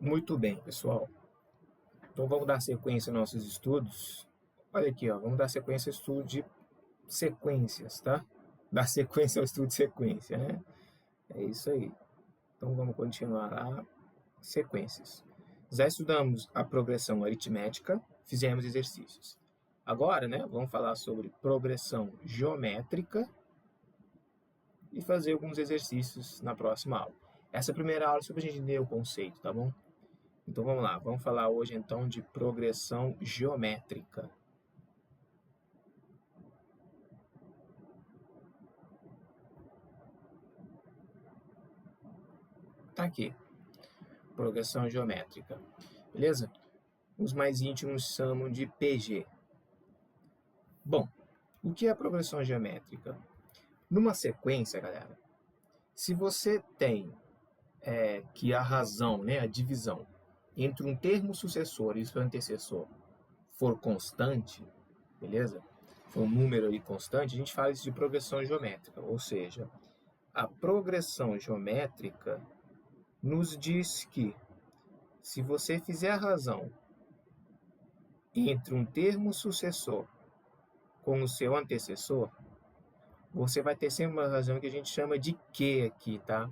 Muito bem, pessoal. Então vamos dar sequência aos nossos estudos. Olha aqui, ó, vamos dar sequência ao estudo de sequências, tá? Dar sequência ao estudo de sequência, né? É isso aí. Então vamos continuar lá. Sequências. Já estudamos a progressão aritmética, fizemos exercícios. Agora, né, vamos falar sobre progressão geométrica e fazer alguns exercícios na próxima aula. Essa primeira aula é só para a gente entender o conceito, tá bom? Então vamos lá, vamos falar hoje então de progressão geométrica. Tá aqui, progressão geométrica, beleza? Os mais íntimos chamam de PG. Bom, o que é a progressão geométrica? Numa sequência, galera, se você tem que a razão, né, a divisão entre um termo sucessor e seu antecessor for constante, beleza? For um número aí constante, a gente fala isso de progressão geométrica, ou seja, a progressão geométrica nos diz que se você fizer a razão entre um termo sucessor com o seu antecessor, você vai ter sempre uma razão que a gente chama de Q aqui, tá?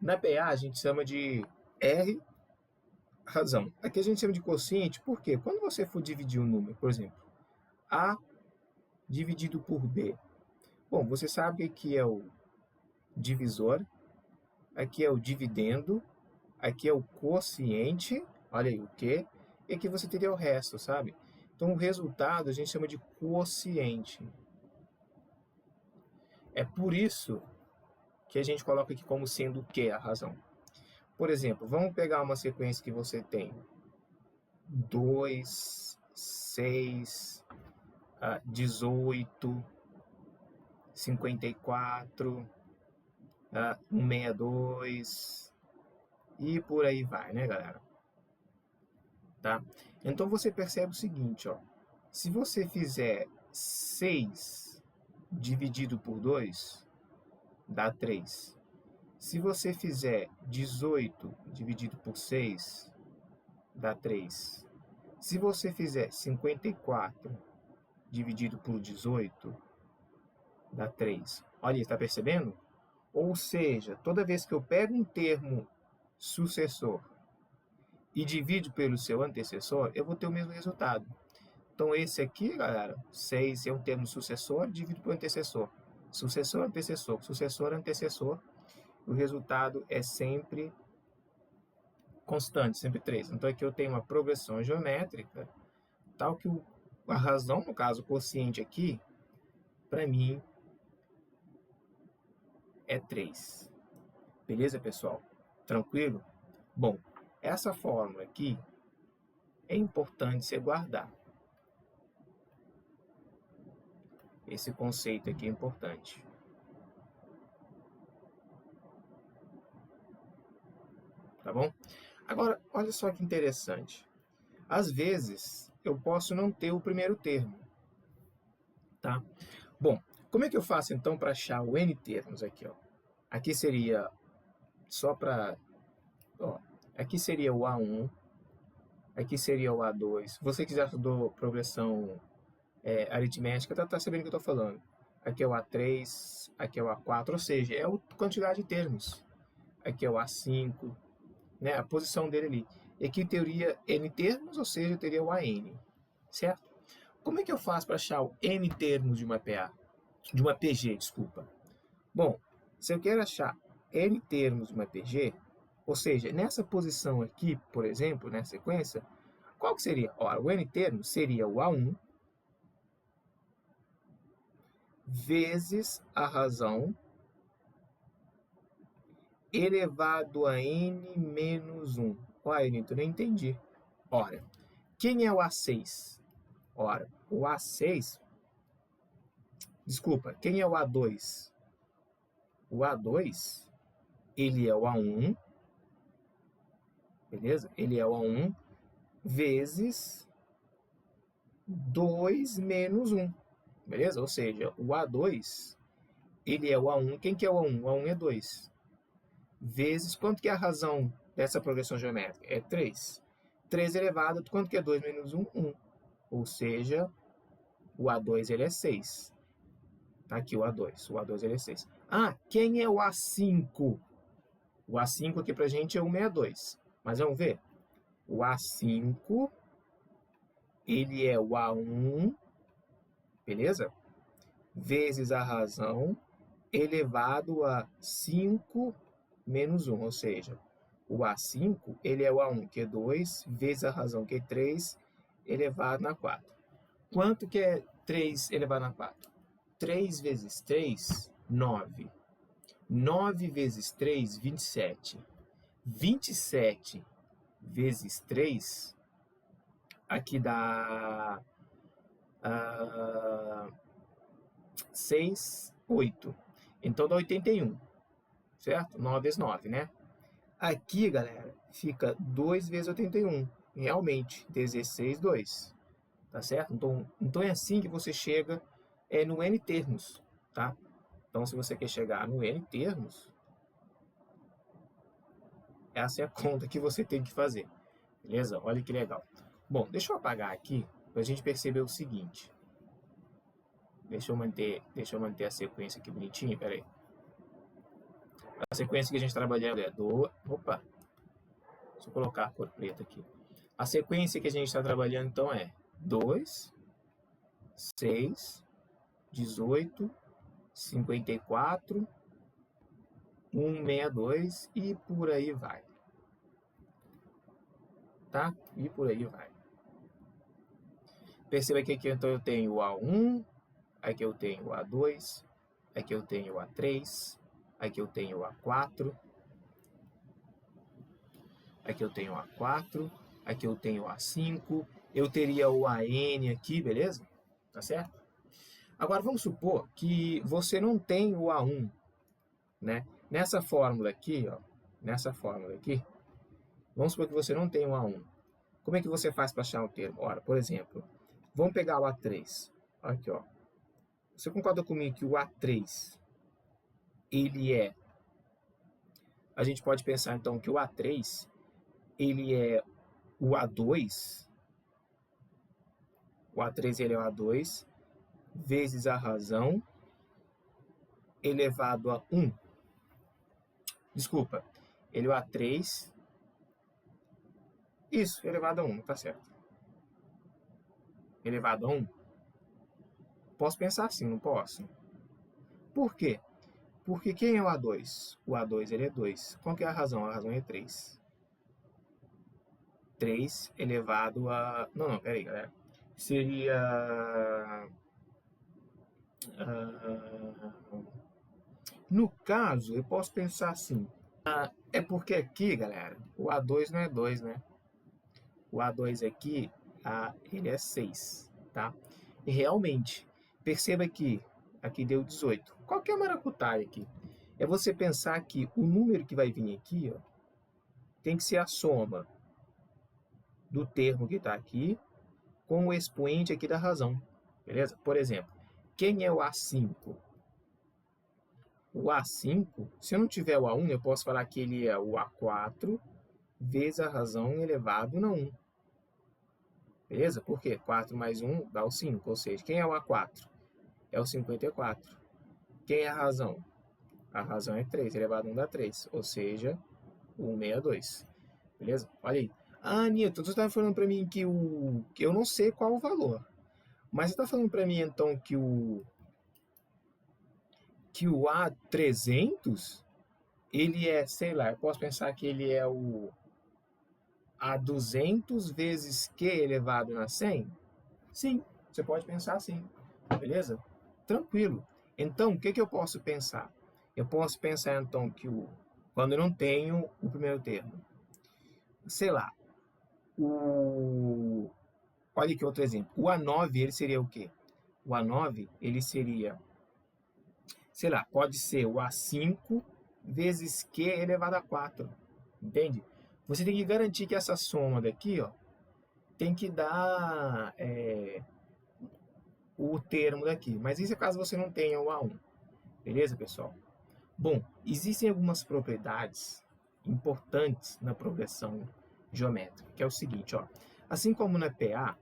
Na PA a gente chama de R razão. Aqui a gente chama de quociente, por quê? Quando você for dividir um número, por exemplo, A dividido por B. Bom, você sabe que aqui é o divisor, aqui é o dividendo, aqui é o quociente, olha aí o Q, e aqui você teria o resto, sabe? Então o resultado a gente chama de quociente. É por isso que a gente coloca aqui como sendo o Q a razão. Por exemplo, vamos pegar uma sequência que você tem 2, 6, 18, 54, 162 e por aí vai, né, galera? Tá? Então você percebe o seguinte, ó. Se você fizer 6 dividido por 2, dá 3. Se você fizer 18 dividido por 6, dá 3. Se você fizer 54 dividido por 18, dá 3. Olha, está percebendo? Ou seja, toda vez que eu pego um termo sucessor e divido pelo seu antecessor, eu vou ter o mesmo resultado. Então, esse aqui, galera, 6 é um termo sucessor, divido pelo antecessor. Sucessor, antecessor, sucessor, antecessor. O resultado é sempre constante, sempre 3. Então, aqui eu tenho uma progressão geométrica, tal que a razão, no caso, o quociente aqui, para mim, é 3. Beleza, pessoal? Tranquilo? Bom, essa fórmula aqui é importante você guardar. Esse conceito aqui é importante. Tá bom? Agora, olha só que interessante. Às vezes, eu posso não ter o primeiro termo. Tá? Bom, como é que eu faço então para achar o N termos aqui? Ó? Aqui seria, só para... aqui seria o A1, aqui seria o A2. Você que já estudou progressão aritmética, tá sabendo o que eu estou falando. Aqui é o A3, aqui é o A4, ou seja, é a quantidade de termos. Aqui é o A5, né, a posição dele ali. E aqui teria N termos, ou seja, teria o AN, certo? Como é que eu faço para achar o N termos de uma PA? De uma PG, desculpa. Bom, se eu quero achar N termos de uma PG, ou seja, nessa posição aqui, por exemplo, nessa sequência, qual que seria? Ora, o N termos seria o A1 vezes a razão elevado a n menos 1. Uai, Nito, nem entendi. Ora, quem é o A6? Ora, o A6... Desculpa, quem é o A2? O A2, ele é o A1, beleza? Ele é o A1 vezes 2 menos 1, beleza? Ou seja, o A2, ele é o A1. Quem que é o A1? O A1 é 2. Vezes, quanto que é a razão dessa progressão geométrica? É 3. 3 elevado, quanto que é 2 menos 1? 1. Ou seja, o A2 ele é 6. Tá aqui o A2. O A2 ele é 6. Ah, quem é o A5? O A5 aqui pra gente é o 62. Mas vamos ver. O A5, ele é o A1, beleza? Vezes a razão elevado a 5 menos 1. Ou seja, o A5, ele é o A1, que é 2, vezes a razão, que é 3, elevado na 4. Quanto que é 3 elevado na 4? 3 vezes 3, 9. 9 vezes 3, 27. 27 vezes 3, aqui dá 6, 8. Então dá 81, certo? 9 vezes 9, né? Aqui, galera, fica 2 vezes 81. Realmente, 16, 2. Tá certo? Então é assim que você chega no N termos, tá? Então, se você quer chegar no N termos, essa é a conta que você tem que fazer. Beleza? Olha que legal. Bom, deixa eu apagar aqui para a gente perceber o seguinte. Deixa eu manter a sequência aqui bonitinha, peraí. A sequência que a gente está trabalhando é do... Opa! Deixa eu colocar a cor preta aqui. A sequência que a gente está trabalhando, então, é 2, 6, 18, 54, 162 e por aí vai. Tá? E por aí vai. Perceba que aqui, então, eu tenho o A1, aqui eu tenho o A2, aqui eu tenho o A3, aqui eu tenho o A4, aqui eu tenho o A4, aqui eu tenho o A5, eu teria o AN aqui, beleza? Tá certo? Agora, vamos supor que você não tem o A1, né? Nessa fórmula aqui, ó, vamos supor que você não tem o A1. Como é que você faz para achar o termo? Ora, por exemplo, vamos pegar o A3. Aqui, ó. Você concorda comigo que o A3, ele é... A gente pode pensar, então, que o A3, ele é o A2. O A3, ele é o A2, vezes a razão, elevado a 1. Desculpa, ele é o A3. Isso, elevado a 1, tá certo. Elevado a 1. Posso pensar assim, não posso? Por quê? Porque quem é o A2? O A2 ele é 2. Qual que é a razão? A razão é 3. 3 elevado a... Não, peraí, galera. Seria... No caso, eu posso pensar assim. É porque aqui, galera, o A2 não é 2, né? O A2 aqui, ele é 6, tá? E realmente, perceba que aqui deu 18. Qual que é a maracutaia aqui? É você pensar que o número que vai vir aqui, ó, tem que ser a soma do termo que está aqui com o expoente aqui da razão, beleza? Por exemplo, quem é o A5? O A5, se eu não tiver o A1, eu posso falar que ele é o A4 vezes a razão elevado a 1. Beleza? Por quê? 4 mais 1 dá o 5, ou seja, quem é o A4? É o 54. Quem é a razão? A razão é 3, elevado a 1 dá 3, ou seja, o 162. Beleza? Olha aí. Ah, Nito, você está falando para mim que eu não sei qual o valor, mas você está falando para mim então que o A300, ele é, sei lá, eu posso pensar que ele é o A200 vezes Q elevado a 100? Sim, você pode pensar assim, beleza? Tranquilo. Então, o que eu posso pensar? Eu posso pensar, então, que quando eu não tenho o primeiro termo, sei lá, olha aqui outro exemplo. O A9, ele seria o quê? O A9, ele seria, sei lá, pode ser o A5 vezes Q elevado a 4, entende? Você tem que garantir que essa soma daqui, ó, tem que dar o termo daqui. Mas isso é caso você não tenha o A1. Beleza, pessoal? Bom, existem algumas propriedades importantes na progressão geométrica, que é o seguinte, ó. Assim como na PA,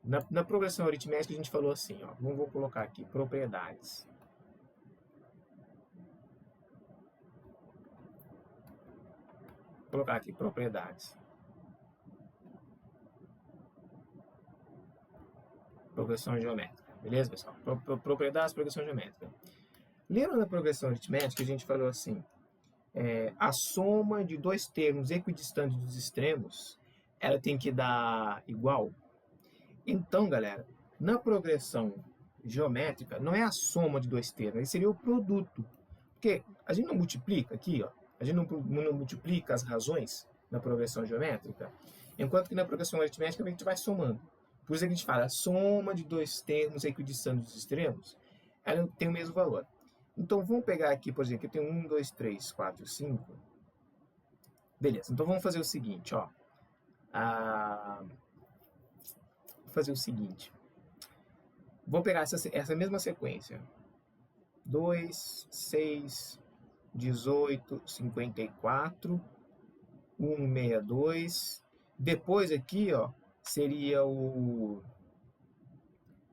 na progressão aritmética a gente falou assim, ó, vou colocar aqui, propriedades. Vou colocar aqui, propriedades. Progressão geométrica, beleza, pessoal? Propriedades, progressão geométrica. Lembra da progressão aritmética, a gente falou assim, a soma de dois termos equidistantes dos extremos, ela tem que dar igual? Então, galera, na progressão geométrica, não é a soma de dois termos, aí seria o produto. Porque a gente não multiplica aqui, ó, a gente não multiplica as razões na progressão geométrica, enquanto que na progressão aritmética a gente vai somando. Por isso que a gente fala, a soma de dois termos equidistantes dos extremos, ela tem o mesmo valor. Então, vamos pegar aqui, por exemplo, eu tenho 1, 2, 3, 4, 5. Beleza, então vamos fazer o seguinte, ó. Vou fazer o seguinte. Vou pegar essa mesma sequência. 2, 6, 18, 54, 162. Depois aqui, ó, seria o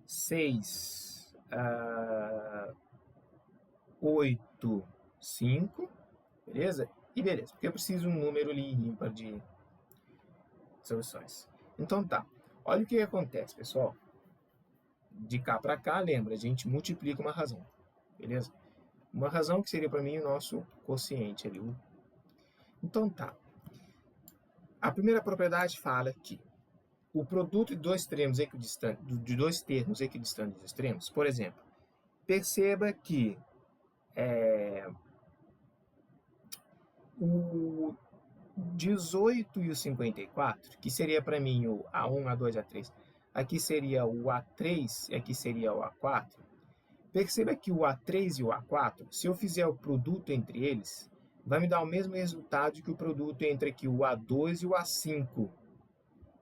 6, 8, 5, beleza? E beleza, porque eu preciso um número ali ímpar de soluções. Então tá, olha o que acontece, pessoal. De cá para cá, lembra, a gente multiplica uma razão, beleza? Uma razão que seria para mim o nosso quociente ali. Então tá. A primeira propriedade fala que o produto de dois termos equidistantes dos extremos, por exemplo, perceba que o 18 e o 54, que seria para mim o A1, A2, A3, aqui seria o A3 e aqui seria o A4. Perceba que o A3 e o A4, se eu fizer o produto entre eles, vai me dar o mesmo resultado que o produto entre aqui o A2 e o A5.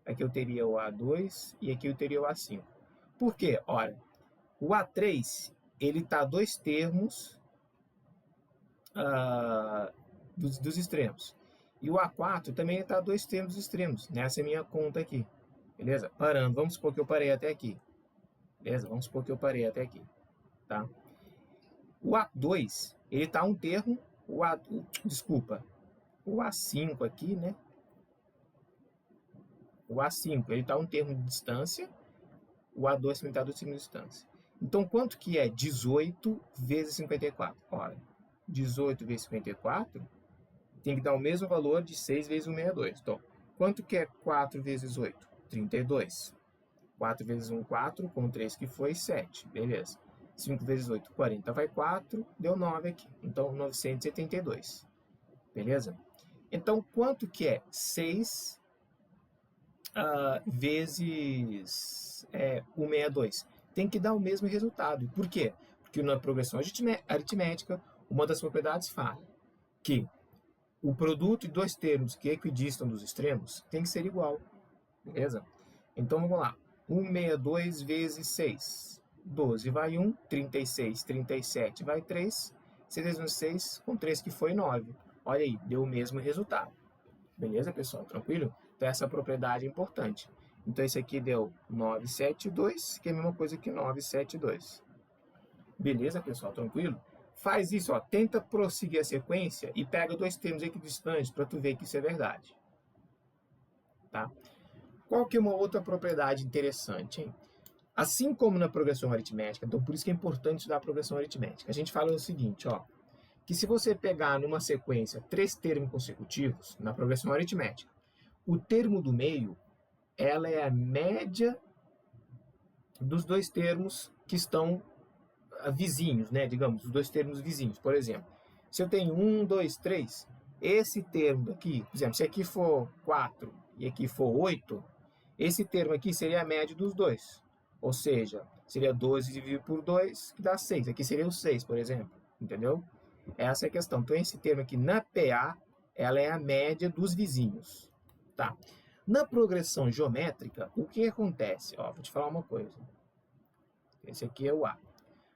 Aqui eu teria o A2 e aqui eu teria o A5. Por quê? Ora, o A3, ele está dois termos dos extremos. E o A4 também está dois termos extremos. Nessa é a minha conta aqui. Beleza? Parando. Vamos supor que eu parei até aqui. Beleza? Vamos supor que eu parei até aqui. Tá? O A2, ele está um termo. Desculpa. O A5 aqui, né? O A5, ele está um termo de distância. O A2 também está dois termos de distância. Então, quanto que é 18 vezes 54? Ora, 18 vezes 54 tem que dar o mesmo valor de 6 vezes 162. Então, quanto que é 4 vezes 8? 32. 4 vezes 1, 4, com 3 que foi, 7. Beleza. 5 vezes 8, 40 vai 4, deu 9 aqui. Então, 972. Beleza? Então, quanto que é 6 vezes 162? Tem que dar o mesmo resultado. Por quê? Porque na progressão aritmética, uma das propriedades fala que o produto de dois termos que equidistam dos extremos tem que ser igual. Beleza? Então, vamos lá. 162 vezes 6. 12 vai 1. 36, 37 vai 3. 6 vezes 6, com 3 que foi 9. Olha aí, deu o mesmo resultado. Beleza, pessoal? Tranquilo? Então, essa propriedade é importante. Então, esse aqui deu 972, que é a mesma coisa que 972. Beleza, pessoal? Tranquilo? Faz isso, ó, tenta prosseguir a sequência e pega dois termos equidistantes para tu ver que isso é verdade. Tá? Qual que é uma outra propriedade interessante, hein? Assim como na progressão aritmética, então por isso que é importante estudar a progressão aritmética. A gente fala o seguinte, ó, que se você pegar numa sequência 3 termos consecutivos, na progressão aritmética, o termo do meio, ela é a média dos dois termos que estão vizinhos, né? Digamos, os dois termos vizinhos. Por exemplo, se eu tenho 1, 2, 3, esse termo daqui, por exemplo, se aqui for 4 e aqui for 8, esse termo aqui seria a média dos dois. Ou seja, seria 12 dividido por 2, que dá 6. Aqui seria o 6, por exemplo. Entendeu? Essa é a questão. Então, esse termo aqui na PA, ela é a média dos vizinhos. Tá? Na progressão geométrica, o que acontece? Ó, vou te falar uma coisa. Esse aqui é o A.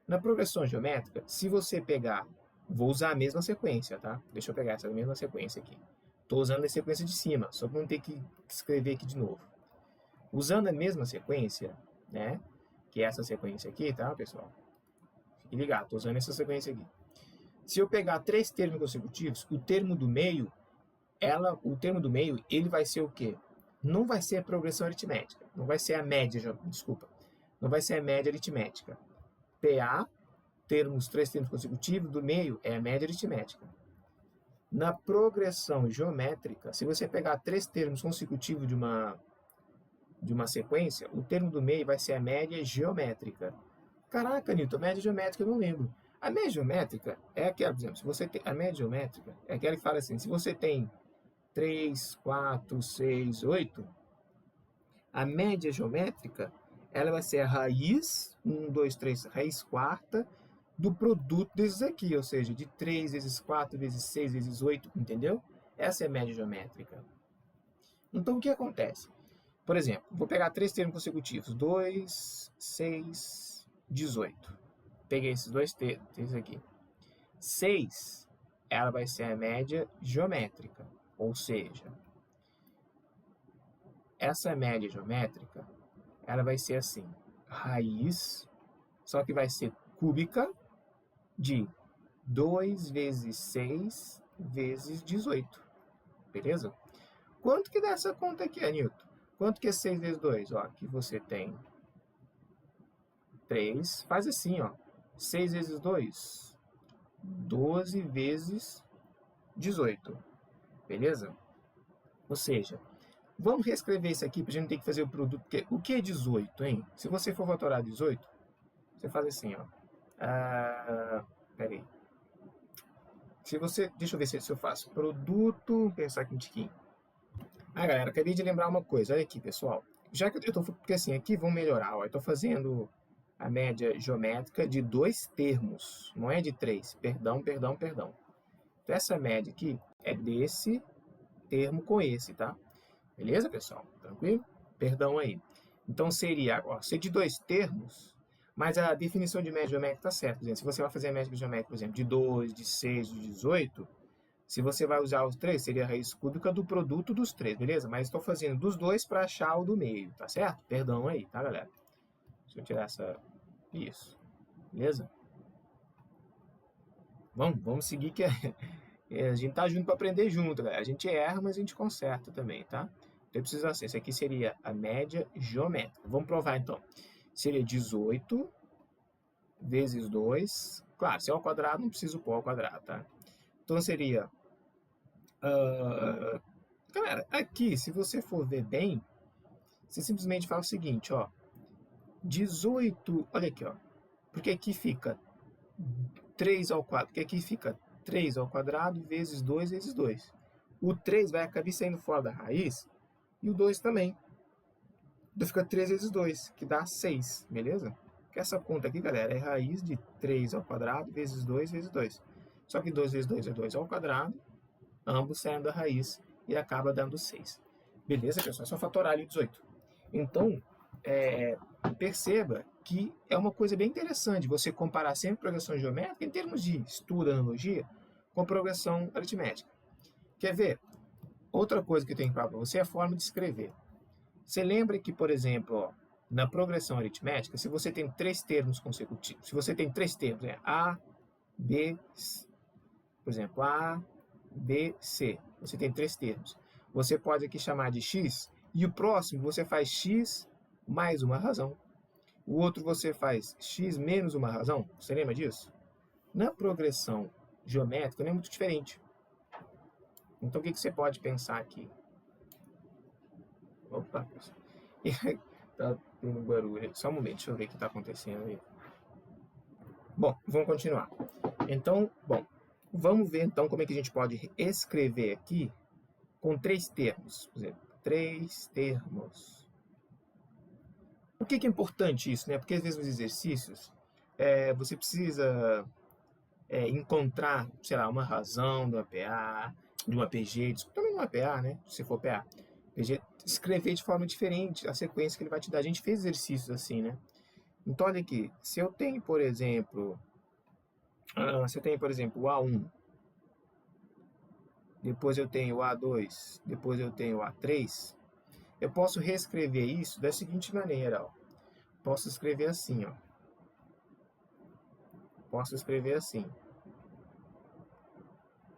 Na progressão geométrica, se você pegar vou usar a mesma sequência, tá? Deixa eu pegar essa mesma sequência aqui. Estou usando a sequência de cima, só para não ter que escrever aqui de novo. Usando a mesma sequência, né? Que é essa sequência aqui, tá, pessoal? Fique ligado, estou usando essa sequência aqui. Se eu pegar 3 termos consecutivos, o termo do meio, ele vai ser o quê? Não vai ser a progressão aritmética, não vai ser a média, desculpa, não vai ser a média aritmética. PA, termos 3 termos consecutivos, do meio é a média aritmética. Na progressão geométrica, se você pegar 3 termos consecutivos de uma sequência, o termo do meio vai ser a média geométrica. Caraca, Nilton, a média geométrica eu não lembro. A média geométrica é aquela, por exemplo, se você tem, a média geométrica é aquela que fala assim, se você tem 3, 4, 6, 8, a média geométrica, ela vai ser a raiz, 1, 2, 3, raiz quarta, do produto desses aqui, ou seja, de 3 vezes 4 vezes 6 vezes 8, entendeu? Essa é a média geométrica. Então, o que acontece? Por exemplo, vou pegar 3 termos consecutivos, 2, 6, 18. Peguei esses 2 termos aqui. 6, ela vai ser a média geométrica, ou seja, essa média geométrica, ela vai ser assim, raiz, só que vai ser cúbica, de 2 vezes 6 vezes 18. Beleza? Quanto que dá essa conta aqui, Newton? Quanto que é 6 vezes 2? Ó, aqui você tem 3. Faz assim, ó. 6 vezes 2, 12 vezes 18. Beleza? Ou seja, vamos reescrever isso aqui para a gente não ter que fazer o produto. Porque o que é 18, hein? Se você for fatorar 18, você faz assim, ó. Peraí. Se você, deixa eu ver se eu faço produto, pensar aqui um tiquinho. Galera, acabei de lembrar uma coisa, olha aqui, pessoal. Já que eu tô, porque assim, aqui vão melhorar, ó, eu tô fazendo a média geométrica de 2 termos, não é de 3, perdão. Então essa média aqui é desse termo com esse, tá? Beleza, pessoal? Tranquilo? Perdão aí. Então seria, ó, ser de 2 termos, mas a definição de média geométrica está certa. Por exemplo, se você vai fazer a média geométrica, por exemplo, de 2, de 6, de 18, se você vai usar os 3, seria a raiz cúbica do produto dos 3, beleza? Mas estou fazendo dos 2 para achar o do meio, tá certo? Perdão aí, tá, galera? Deixa eu tirar essa... Isso. Beleza? Vamos seguir que a gente tá junto para aprender junto, galera. A gente erra, mas a gente conserta também, tá? Então precisa ser. Esse aqui seria a média geométrica. Vamos provar então. Seria 18 vezes 2. Claro, se é ao quadrado, não preciso pôr ao quadrado, tá? Então seria... galera, aqui, se você for ver bem, você simplesmente fala o seguinte, ó. 18... Olha aqui, ó. Porque aqui fica 3 ao quadrado. Porque aqui fica 3 ao quadrado vezes 2 vezes 2. O 3 vai acabar saindo fora da raiz e o 2 também. Então fica 3 vezes 2, que dá 6, beleza? Porque essa conta aqui, galera, é raiz de 3 ao quadrado vezes 2 vezes 2. Só que 2 vezes 2 é 2 ao quadrado, ambos saem da raiz e acaba dando 6. Beleza, pessoal? É só fatorar ali 18. Então, perceba que é uma coisa bem interessante você comparar sempre progressão geométrica em termos de estudo, analogia, com progressão aritmética. Quer ver? Outra coisa que eu tenho que falar para você é a forma de escrever. Você lembra que, por exemplo, ó, na progressão aritmética, se você tem 3 termos consecutivos, se você tem 3 termos, A, B, C, por exemplo, A, B, C, você tem 3 termos. Você pode aqui chamar de x, e o próximo você faz x mais uma razão. O outro você faz x menos uma razão. Você lembra disso? Na progressão geométrica não é muito diferente. Então o que você pode pensar aqui? Opa, tá tendo barulho. Só um momento, deixa eu ver o que está acontecendo aí. Bom, vamos continuar. Então, vamos ver então como é que a gente pode escrever aqui com 3 termos. Por exemplo, 3 termos. Por que é importante isso, né? Porque às vezes nos exercícios você precisa encontrar, sei lá, uma razão de uma PA, de uma PG, também de uma PA, né? Se for PA. PG, escrever de forma diferente a sequência que ele vai te dar. A gente fez exercícios assim, né? Então, olha aqui. Se eu tenho, por exemplo, Você tem, por exemplo, o A1, depois eu tenho o A2, depois eu tenho o A3. Eu posso reescrever isso da seguinte maneira, ó. Posso escrever assim, ó. Posso escrever assim.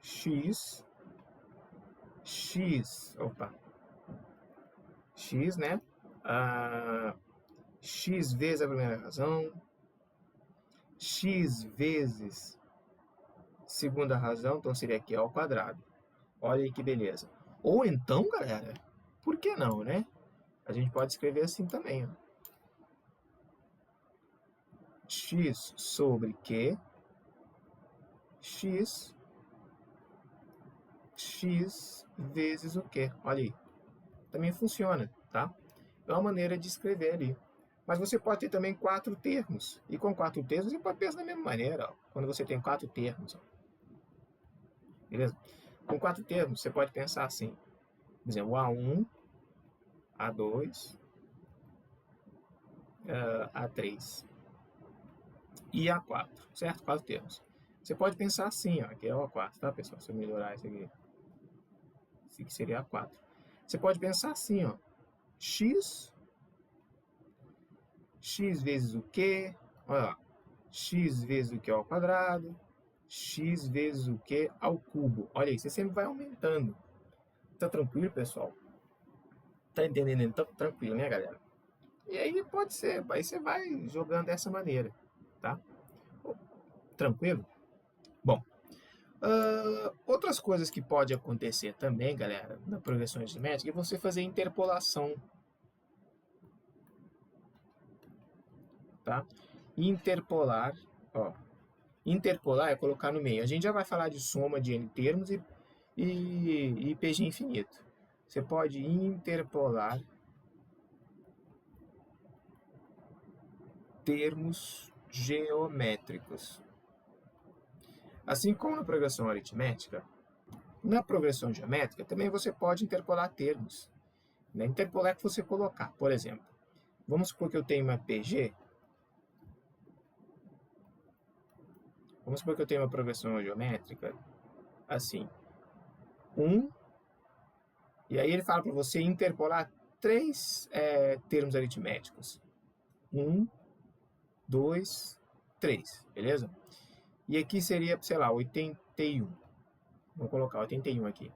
X, X, né? X vezes a primeira razão, X vezes segunda razão, então seria aqui ao quadrado. Olha aí que beleza. Ou então, galera, por que não, né? A gente pode escrever assim também, ó. X sobre Q, X vezes o Q. Olha aí. Também funciona, tá? É uma maneira de escrever ali. Mas você pode ter também 4 termos. E com 4 termos você pode pensar da mesma maneira, ó. Quando você tem 4 termos, ó. Beleza? Com 4 termos você pode pensar assim. Por exemplo, A1, A2, A3 e A4, certo? 4 termos. Você pode pensar assim, ó. Aqui é o A4, tá, pessoal? Se eu melhorar isso aqui. Esse aqui seria A4. Você pode pensar assim, ó. X vezes o Q, olha lá, x vezes o Q ao quadrado, x vezes o Q ao cubo. Olha aí, você sempre vai aumentando. Tá tranquilo, pessoal? Tá entendendo? Tá tranquilo, né, galera? E aí pode ser, aí você vai jogando dessa maneira, tá? Tranquilo? Bom, outras coisas que pode acontecer também, galera, na progressão aritmética, é você fazer interpolação, tá? Interpolar, ó. Interpolar é colocar no meio. A gente já vai falar de soma de n termos e PG infinito. Você pode interpolar termos geométricos. Assim como na progressão aritmética, na progressão geométrica também você pode interpolar termos. Né? Interpolar é que você colocar. Por exemplo, vamos supor que eu tenho uma PG. Vamos supor que eu tenho uma progressão geométrica assim. 1, e aí ele fala para você interpolar 3 termos aritméticos. 1, 2, 3, beleza? E aqui seria, sei lá, 81. Vou colocar 81 aqui.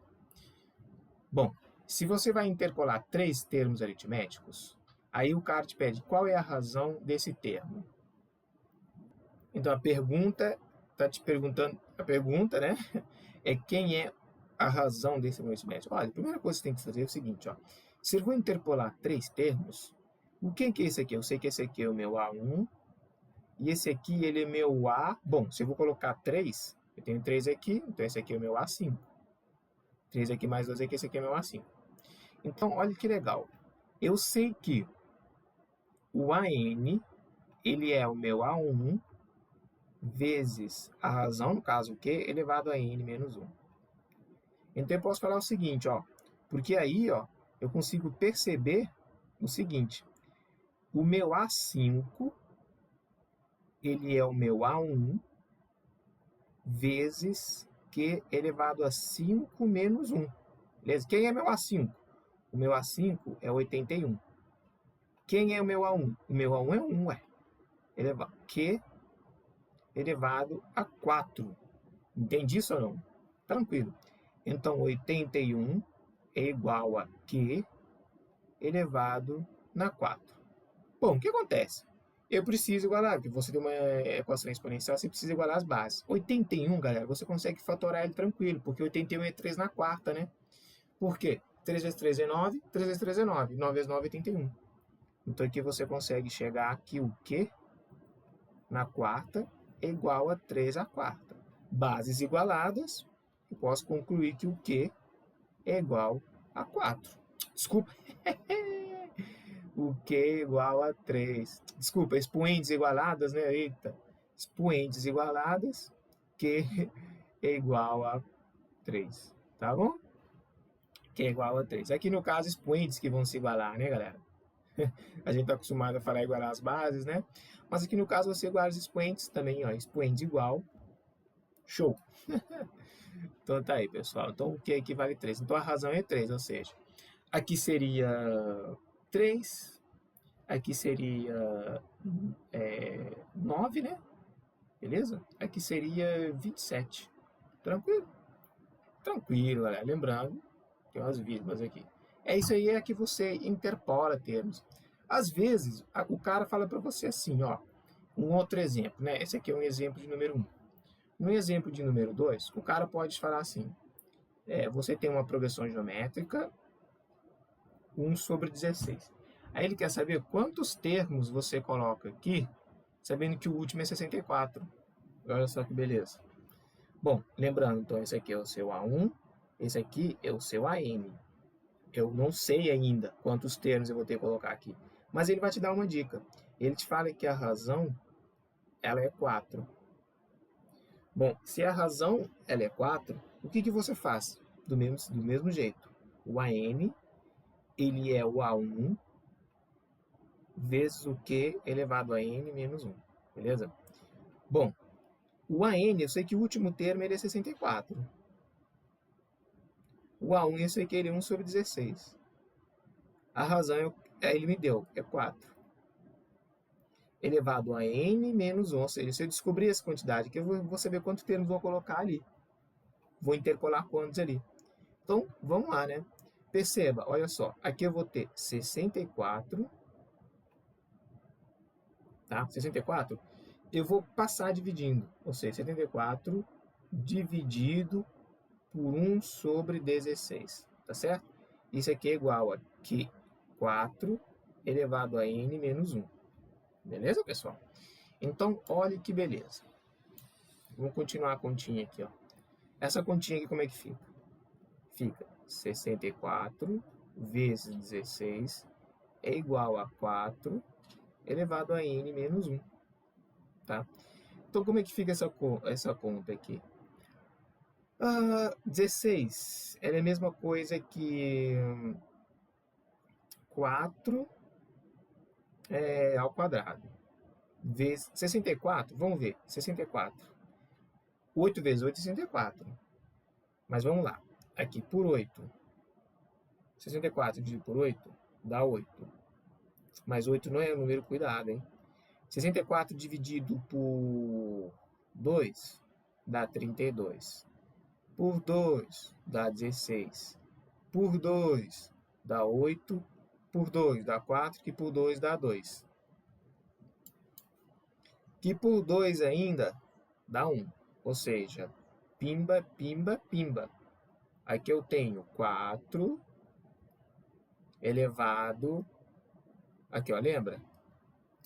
Bom, se você vai interpolar 3 termos aritméticos, aí o cara te pede qual é a razão desse termo. Então a pergunta, está te perguntando, a pergunta, né, é quem é a razão desse termo aritmético. Olha, a primeira coisa que você tem que fazer é o seguinte, ó. Se eu vou interpolar 3 termos, o que é esse aqui? Eu sei que esse aqui é o meu A1, e esse aqui ele é meu A. Bom, se eu vou colocar 3, eu tenho 3 aqui, então esse aqui é o meu A5. 3 aqui mais 2 aqui, esse aqui é meu A5. Então, olha que legal. Eu sei que o AN, ele é o meu A1 vezes a razão, no caso o Q, elevado a N menos 1. Então, eu posso falar o seguinte, ó. Porque aí, ó, eu consigo perceber o seguinte. O meu A5, ele é o meu A1 vezes Q elevado a 5 menos 1. Beleza? Quem é meu A5? O meu A5 é 81. Quem é o meu A1? O meu A1 é 1, ué. Elevado. Q elevado a 4. Entendi isso ou não? Tranquilo. Então, 81 é igual a Q elevado na 4. Bom, o que acontece? Eu preciso igualar, porque você tem uma equação exponencial, você precisa igualar as bases. 81, galera, você consegue fatorar ele tranquilo, porque 81 é 3 na quarta, né? Por quê? 3 vezes 3 é 9, 3 vezes 3 é 9, 9 vezes 9 é 81. Então aqui você consegue chegar aqui o Q na quarta é igual a 3 à quarta. Bases igualadas, eu posso concluir que o Q é igual a 4. Desculpa. O Q é igual a 3. Desculpa, expoentes igualadas, né? Eita. Expoentes igualadas, Q é igual a 3. Tá bom? Q é igual a 3. Aqui no caso, expoentes que vão se igualar, né, galera? A gente está acostumado a falar igualar as bases, né? Mas aqui no caso você iguala os expoentes também, ó. Expoentes igual Show! Então tá aí, pessoal. Então o que aqui vale 3? Então a razão é 3, ou seja, aqui seria 3, aqui seria 9, né? Beleza? Aqui seria 27. Tranquilo? Tranquilo, galera. Lembrando, tem umas vírgulas aqui. É isso aí, é que você interpola termos. Às vezes, o cara fala para você assim, ó, um outro exemplo, né? Esse aqui é um exemplo de número 1. No exemplo de número 2, o cara pode falar assim, você tem uma progressão geométrica 1/16. Aí ele quer saber quantos termos você coloca aqui, sabendo que o último é 64. Olha só que beleza. Bom, lembrando, então, esse aqui é o seu A1, esse aqui é o seu AM. Eu não sei ainda quantos termos eu vou ter que colocar aqui, mas ele vai te dar uma dica. Ele te fala que a razão ela é 4. Bom, se a razão ela é 4, o que você faz? Do mesmo jeito. O AN ele é o A1 vezes o Q elevado a N menos 1. Beleza? Bom, o AN, eu sei que o último termo ele é 64. O A1 eu sei que ele é 1/16. A razão ele me deu, é 4. Elevado a N menos 1. Ou seja, se eu descobrir essa quantidade aqui, eu vou saber quantos termos vou colocar ali. Vou interpolar quantos ali. Então, vamos lá, né? Perceba, olha só. Aqui eu vou ter 64. Tá? 64. Eu vou passar dividindo. Ou seja, 74 dividido por 1/16. Tá certo? Isso aqui é igual a 4 elevado a n menos 1. Beleza, pessoal? Então, olha que beleza. Vamos continuar a continha aqui, ó. Essa continha aqui como é que fica? Fica 64 vezes 16 é igual a 4 elevado a n menos 1. Tá? Então, como é que fica essa conta aqui? 16 ela é a mesma coisa que 4 ao quadrado. Vezes 64, vamos ver, 64. 8 vezes 8 é 64. Mas vamos lá. Aqui, por 8. 64 dividido por 8 dá 8. Mas 8 não é um número cuidado, hein? 64 dividido por 2 dá 32. Por 2 dá 16. Por 2 dá 8. Por 2 dá 4. Que por 2 dá 2. Que por 2 ainda dá 1. Ou seja, pimba, pimba, pimba. Aqui eu tenho 4 elevado... Aqui, ó, lembra?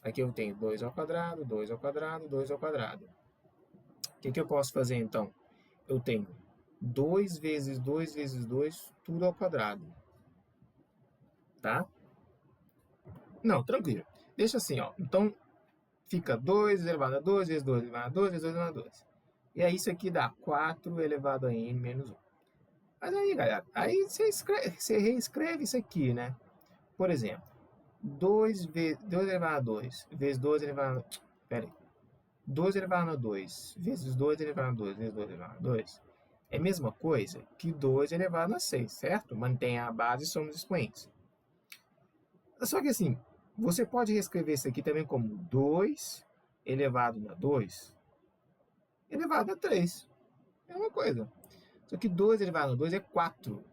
Aqui eu tenho 2 ao quadrado, 2 ao quadrado, 2 ao quadrado. O que eu posso fazer, então? Eu tenho 2 vezes 2 vezes 2, tudo ao quadrado. Tá? Não, tranquilo. Deixa assim, ó. Então, fica 2 elevado a 2 vezes 2 elevado a 2 vezes 2 elevado a 2. E aí isso aqui dá 4 elevado a n menos 1. Mas aí, galera, aí você reescreve isso aqui, né? Por exemplo, 2 elevado a 2 vezes 2 elevado a... Pera aí. 2 elevado a 2 vezes 2 elevado a 2 vezes 2 elevado a 2 é a mesma coisa que 2 elevado a 6, certo? Mantém a base e somos expoentes. Só que assim, você pode reescrever isso aqui também como 2 elevado a 2 elevado a 3. É uma coisa. Só que 2 elevado a 2 é 4.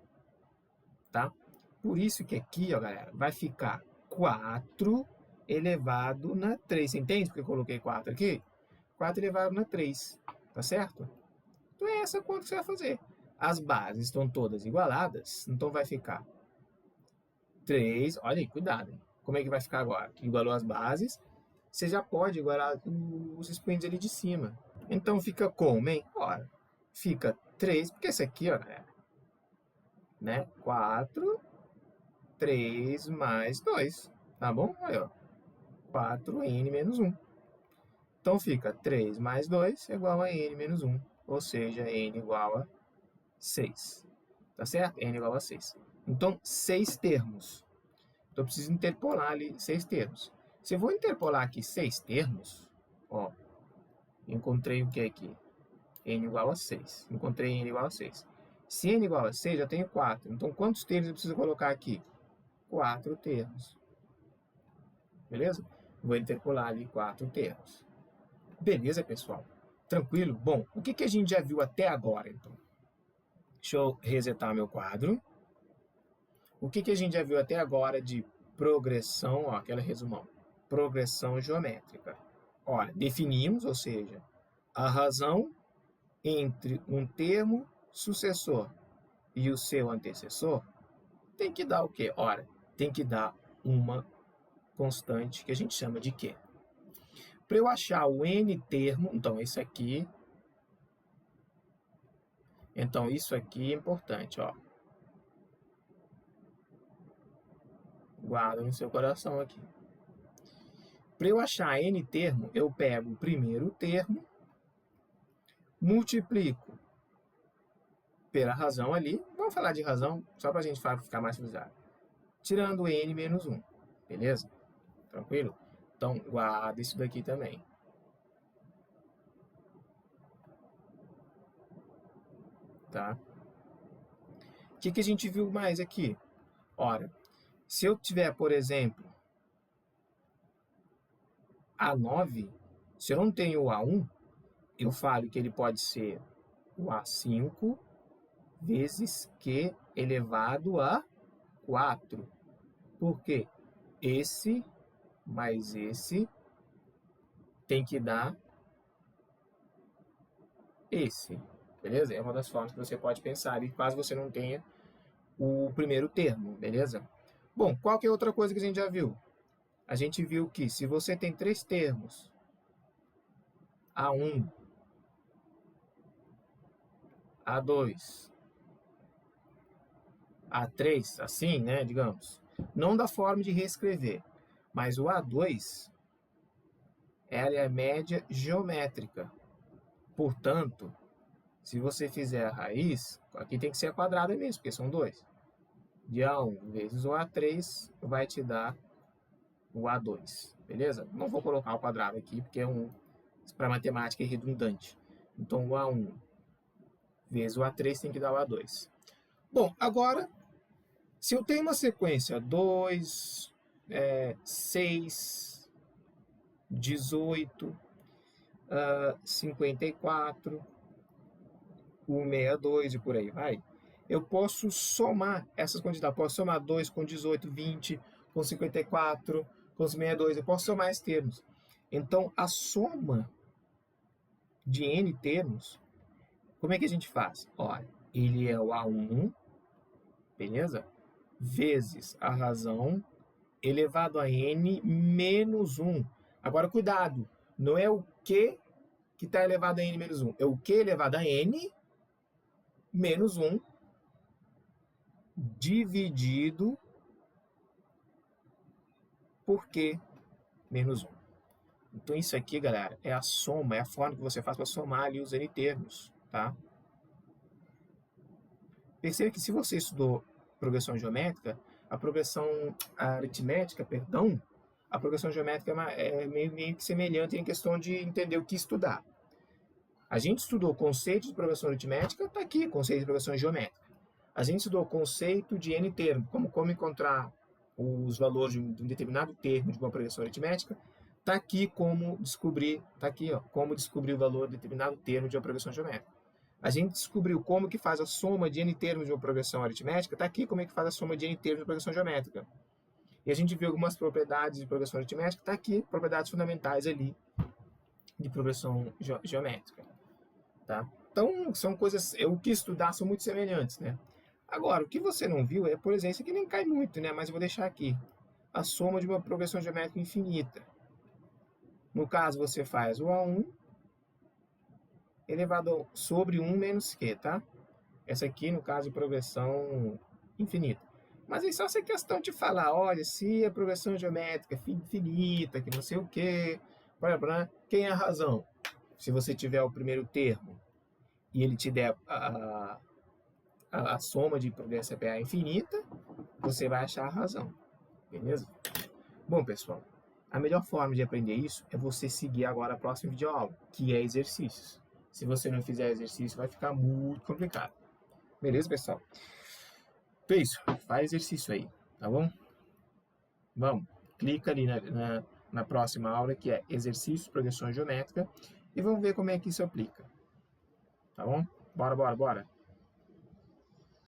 Tá? Por isso que aqui, ó, galera, vai ficar 4 elevado na 3. Você entende porque eu coloquei 4 aqui? 4 elevado na 3. Tá certo? Então é essa conta que você vai fazer. As bases estão todas igualadas, então vai ficar 3. Olha aí, cuidado. Hein? Como é que vai ficar agora? Igualou as bases, você já pode igualar os expoentes ali de cima. Então fica como, hein? Ora, fica 3, porque esse aqui, ó, né? 4, 3 mais 2. Tá bom? Aí, ó. 4n menos 1. Então fica 3 mais 2 é igual a n menos 1. Ou seja, n igual a 6. Tá certo? N igual a 6. Então, 6 termos. Então, eu preciso interpolar ali 6 termos. Se eu vou interpolar aqui 6 termos, ó, encontrei o que aqui? n igual a 6. Encontrei n igual a 6. Se n igual a 6, eu tenho 4. Então, quantos termos eu preciso colocar aqui? 4 termos. Beleza? Vou interpolar ali 4 termos. Beleza, pessoal? Tranquilo? Bom, o que a gente já viu até agora, então? Deixa eu resetar meu quadro. O que a gente já viu até agora de progressão, ó, aquela resumão, progressão geométrica? Olha, definimos, ou seja, a razão entre um termo sucessor e o seu antecessor tem que dar o quê? Ora, tem que dar uma constante que a gente chama de Q. Para eu achar o n termo, então isso aqui é importante, ó. Guarda no seu coração aqui. Para eu achar n termo, eu pego o primeiro termo, multiplico pela razão ali. Vamos falar de razão, só para a gente ficar mais utilizado. Tirando n menos 1. Beleza? Tranquilo? Então, guarda isso daqui também. Tá? O que a gente viu mais aqui? Ora, se eu tiver, por exemplo, A9, se eu não tenho o A1, eu falo que ele pode ser o A5 vezes Q elevado a 4. Por quê? Esse mais esse tem que dar esse. Beleza? É uma das formas que você pode pensar ali, caso você não tenha o primeiro termo. Beleza? Bom, qual que é outra coisa que a gente já viu? A gente viu que se você tem 3 termos, A1, A2, A3, assim, né, digamos, não da forma de reescrever, mas o A2, ela é a média geométrica. Portanto, se você fizer a raiz, aqui tem que ser a quadrada mesmo, porque são 2. De A1 vezes o A3 vai te dar o A2, beleza? Não vou colocar o quadrado aqui, porque para matemática é redundante. Então, o A1 vezes o A3 tem que dar o A2. Bom, agora, se eu tenho uma sequência 2, 6, 18, 54, 162 e por aí vai, eu posso somar essas quantidades. Posso somar 2 com 18, 20, com 54, com 62. Eu posso somar esses termos. Então, a soma de n termos, como é que a gente faz? Olha, ele é o A1, beleza? Vezes a razão elevado a n menos 1. Agora, cuidado, não é o Q que está elevado a n menos 1, é o Q elevado a n menos 1 dividido por Q menos 1. Então, isso aqui, galera, é a soma, é a forma que você faz para somar ali os n termos, tá? Perceba que se você estudou progressão geométrica, a aritmética, a progressão geométrica é meio que semelhante em questão de entender o que estudar. A gente estudou conceito de progressão aritmética, está aqui, conceito de progressão geométrica. A gente estudou o conceito de n termo, como encontrar os valores de um determinado termo de uma progressão aritmética. Está aqui como descobrir, como descobrir o valor de determinado termo de uma progressão geométrica. A gente descobriu como que faz a soma de n termos de uma progressão aritmética. Está aqui como é que faz a soma de n termos de uma progressão geométrica. E a gente viu algumas propriedades de progressão aritmética. Está aqui, propriedades fundamentais ali de progressão geométrica. Tá? Então, são coisas, o que estudar são muito semelhantes, né? Agora, o que você não viu é, por exemplo, isso aqui nem cai muito, né? Mas eu vou deixar aqui. A soma de uma progressão geométrica infinita. No caso, você faz o A1 elevado sobre 1 menos Q, tá? Essa aqui, no caso, é progressão infinita. Mas aí só essa questão de falar, olha, se a progressão geométrica é infinita, que não sei o quê, quem é a razão? Se você tiver o primeiro termo e ele te der a soma de progressão PA infinita, você vai achar a razão, beleza? Bom, pessoal, a melhor forma de aprender isso é você seguir agora a próxima videoaula, que é exercícios. Se você não fizer exercício, vai ficar muito complicado. Beleza, pessoal? É isso, faz exercício aí, tá bom? Vamos, clica ali na próxima aula, que é exercício de progressão geométrica, e vamos ver como é que isso aplica. Tá bom? Bora, bora, bora!